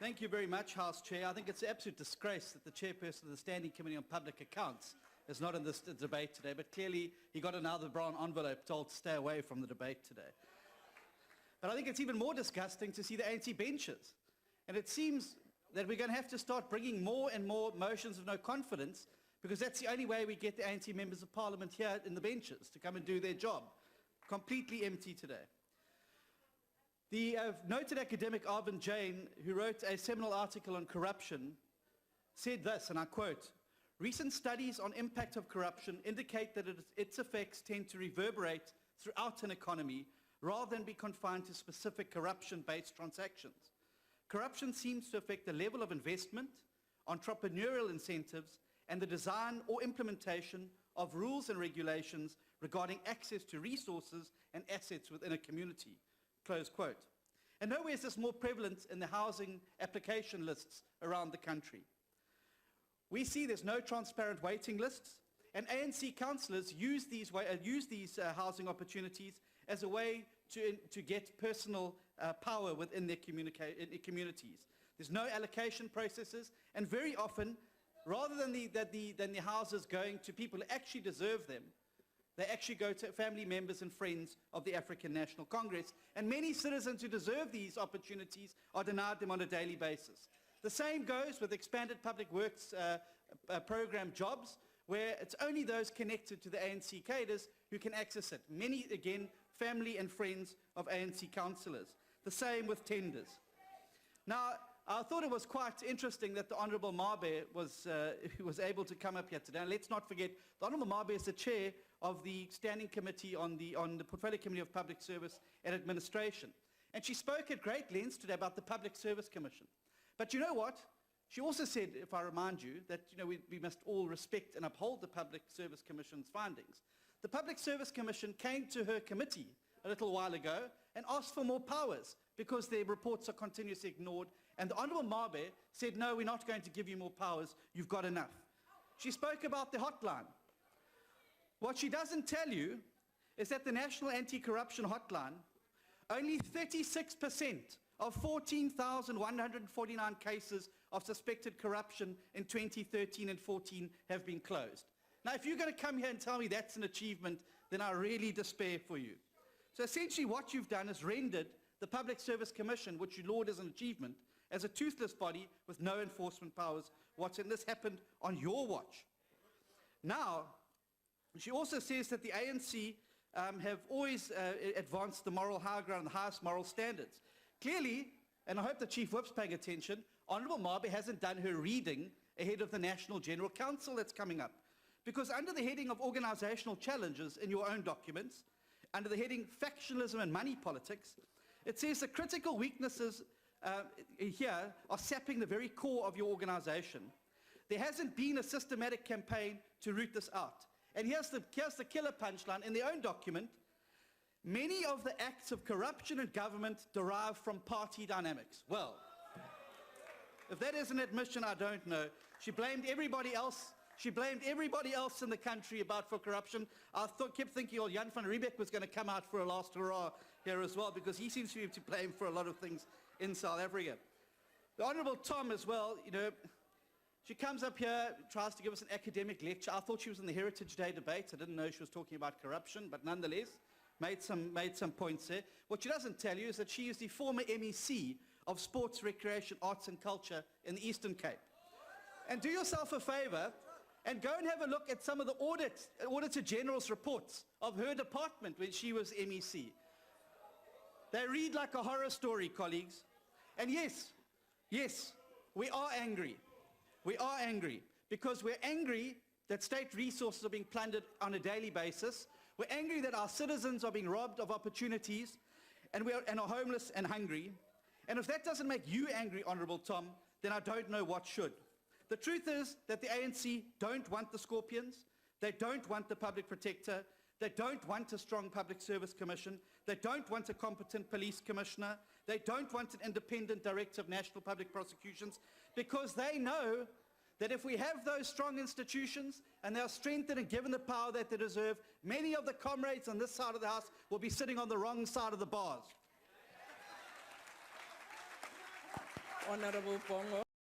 Thank you very much, House Chair. I think it's an absolute disgrace that the chairperson of the Standing Committee on Public Accounts is not in this debate today, but clearly he got another brown envelope told to stay away from the debate today. But I think it's even more disgusting to see the ANC benches. And it seems that we're going to have to start bringing more and more motions of no confidence, because that's the only way we get the ANC members of Parliament here in the benches to come and do their job. Completely empty today. The noted academic Arvind Jain, who wrote a seminal article on corruption, said this, and I quote, "Recent studies on impact of corruption indicate that its effects tend to reverberate throughout an economy rather than be confined to specific corruption-based transactions. Corruption seems to affect the level of investment, entrepreneurial incentives, and the design or implementation of rules and regulations regarding access to resources and assets within a community." Close quote. And nowhere is this more prevalent in the housing application lists around the country. We see there's no transparent waiting lists, and ANC councillors use these housing opportunities as a way to get personal power within their communities. There's no allocation processes, and very often, rather than the houses going to people who actually deserve them, they actually go to family members and friends of the African National Congress. And many citizens who deserve these opportunities are denied them on a daily basis. The same goes with expanded public works program jobs, where it's only those connected to the ANC cadres who can access it. Many, again, family and friends of ANC councillors. The same with tenders. Now, I thought it was quite interesting that the Honourable Mabe was able to come up here today. And let's not forget, the Honourable Mabe is the chair of the Standing Committee on the Portfolio Committee of Public Service and Administration. And she spoke at great lengths today about the Public Service Commission. But you know what? She also said, if I remind you, that we must all respect and uphold the Public Service Commission's findings. The Public Service Commission came to her committee a little while ago and asked for more powers because their reports are continuously ignored. And the Honourable Mabe said, no, we're not going to give you more powers, you've got enough. She spoke about the hotline. What she doesn't tell you is that the National Anti-Corruption Hotline, only 36% of 14,149 cases of suspected corruption in 2013 and 14 have been closed. Now, if you're going to come here and tell me that's an achievement, then I really despair for you. So essentially what you've done is rendered the Public Service Commission, which you laud as an achievement, as a toothless body with no enforcement powers. And this happened on your watch. Now, she also says that the ANC have always advanced the moral high ground, the highest moral standards. Clearly, and I hope the Chief Whip's paying attention, Honourable Mabe hasn't done her reading ahead of the National General Council that's coming up. Because under the heading of organisational challenges in your own documents, under the heading factionalism and money politics, it says the critical weaknesses here are sapping the very core of your organisation. There hasn't been a systematic campaign to root this out. And here's the killer punchline. In their own document, many of the acts of corruption in government derive from party dynamics. Well, if that is an admission, I don't know. She blamed everybody else. She blamed everybody else in the country for corruption. I kept thinking, oh, Jan van Riebeck was going to come out for a last hurrah here as well, because he seems to be to blame for a lot of things in South Africa. The Honourable Tom as well, she comes up here, tries to give us an academic lecture. I thought she was in the Heritage Day debate. I didn't know she was talking about corruption, but nonetheless, made some points there. What she doesn't tell you is that she is the former MEC of Sports, Recreation, Arts and Culture in the Eastern Cape. And do yourself a favour and go and have a look at some of the Auditor General's reports of her department when she was MEC. They read like a horror story, colleagues. And yes, we are angry. We are angry because we're angry that state resources are being plundered on a daily basis. We're angry that our citizens are being robbed of opportunities and are homeless and hungry. And if that doesn't make you angry, Honourable Tom, then I don't know what should. The truth is that the ANC don't want the Scorpions. They don't want the Public Protector. They don't want a strong Public Service Commission. They don't want a competent Police Commissioner. They don't want an independent Director of National Public Prosecutions, because they know that if we have those strong institutions and they are strengthened and given the power that they deserve, many of the comrades on this side of the House will be sitting on the wrong side of the bars. Honourable Bongo.